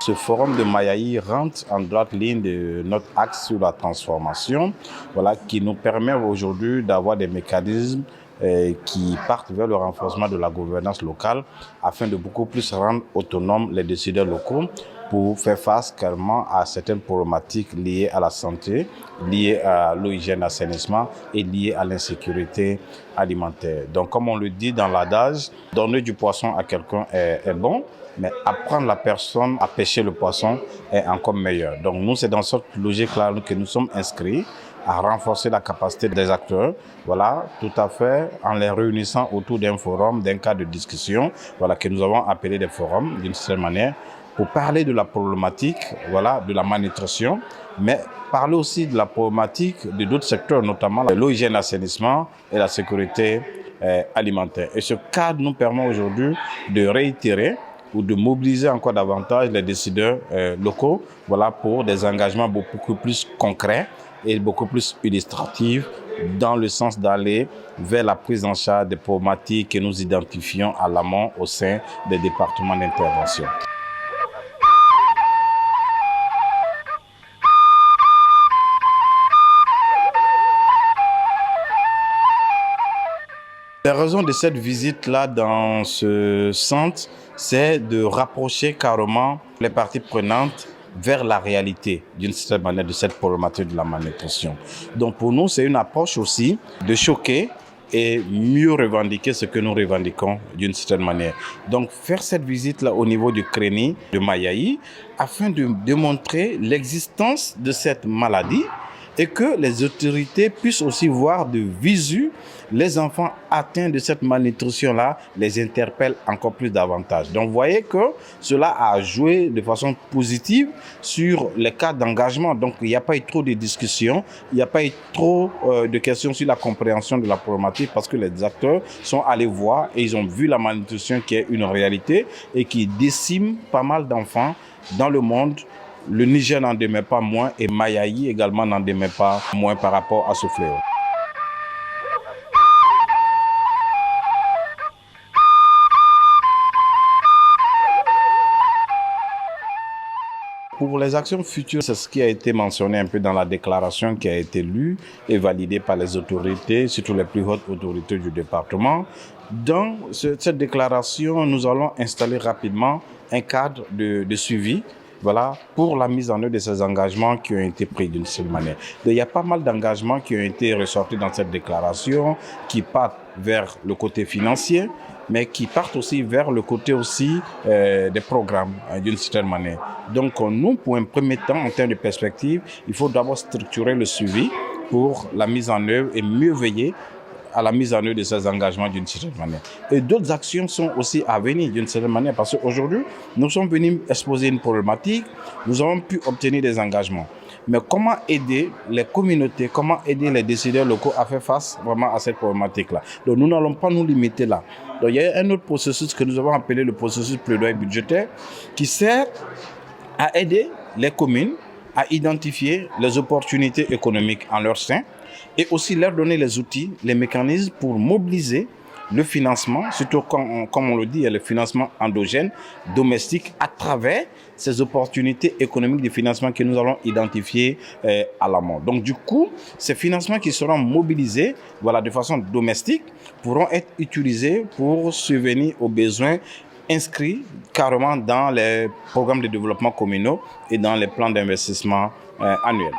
Ce forum de Mayaï rentre en droite ligne de notre axe sur la transformation, qui nous permet aujourd'hui d'avoir des mécanismes qui partent vers le renforcement de la gouvernance locale afin de beaucoup plus rendre autonomes les décideurs locaux pour faire face carrément à certaines problématiques liées à la santé, liées à l'eau, hygiène, assainissement et liées à l'insécurité alimentaire. Donc, comme on le dit dans l'adage, donner du poisson à quelqu'un est bon, mais apprendre la personne à pêcher le poisson est encore meilleur. Donc, nous, c'est dans cette logique-là que nous sommes inscrits à renforcer la capacité des acteurs, tout à fait, en les réunissant autour d'un forum, d'un cadre de discussion, que nous avons appelé des forums, d'une certaine manière, pour parler de la problématique, de la malnutrition, mais parler aussi de la problématique de d'autres secteurs, notamment l'eau, hygiène, l'assainissement et la sécurité alimentaire. Et ce cadre nous permet aujourd'hui de réitérer ou de mobiliser encore davantage les décideurs locaux, pour des engagements beaucoup plus concrets et beaucoup plus illustratifs dans le sens d'aller vers la prise en charge des problématiques que nous identifions à l'amont au sein des départements d'intervention. La raison de cette visite-là dans ce centre, c'est de rapprocher carrément les parties prenantes vers la réalité, d'une certaine manière, de cette problématique de la malnutrition. Donc pour nous, c'est une approche aussi de choquer et mieux revendiquer ce que nous revendiquons d'une certaine manière. Donc faire cette visite-là au niveau du CRENI de Mayaï, afin de démontrer l'existence de cette maladie et que les autorités puissent aussi voir de visu les enfants atteints de cette malnutrition-là, les interpellent encore plus davantage. Donc vous voyez que cela a joué de façon positive sur les cas d'engagement. Donc il n'y a pas eu trop de discussions, il n'y a pas eu trop de questions sur la compréhension de la problématique parce que les acteurs sont allés voir et ils ont vu la malnutrition qui est une réalité et qui décime pas mal d'enfants dans le monde. Le Niger n'en demeure pas moins et Mayaï également n'en demeure pas moins par rapport à ce fléau. Pour les actions futures, c'est ce qui a été mentionné un peu dans la déclaration qui a été lue et validée par les autorités, surtout les plus hautes autorités du département. Dans cette déclaration, nous allons installer rapidement un cadre de suivi pour la mise en œuvre de ces engagements qui ont été pris d'une seule manière. Donc, il y a pas mal d'engagements qui ont été ressortis dans cette déclaration, qui partent vers le côté financier, mais qui partent aussi vers le côté aussi des programmes, d'une certaine manière. Donc, nous, pour un premier temps, en termes de perspective, il faut d'abord structurer le suivi pour la mise en œuvre et mieux veiller à la mise en œuvre de ces engagements d'une certaine manière. Et d'autres actions sont aussi à venir d'une certaine manière parce qu'aujourd'hui, nous sommes venus exposer une problématique, nous avons pu obtenir des engagements. Mais comment aider les communautés, comment aider les décideurs locaux à faire face vraiment à cette problématique-là? Donc nous n'allons pas nous limiter là. Donc il y a un autre processus que nous avons appelé le processus plaidoyer budgétaire qui sert à aider les communes à identifier les opportunités économiques en leur sein et aussi leur donner les outils, les mécanismes pour mobiliser le financement, surtout comme on le dit, il y a le financement endogène, domestique, à travers ces opportunités économiques de financement que nous allons identifier à l'amont. Donc du coup, ces financements qui seront mobilisés de façon domestique pourront être utilisés pour subvenir aux besoins inscrits carrément dans les programmes de développement communaux et dans les plans d'investissement annuels.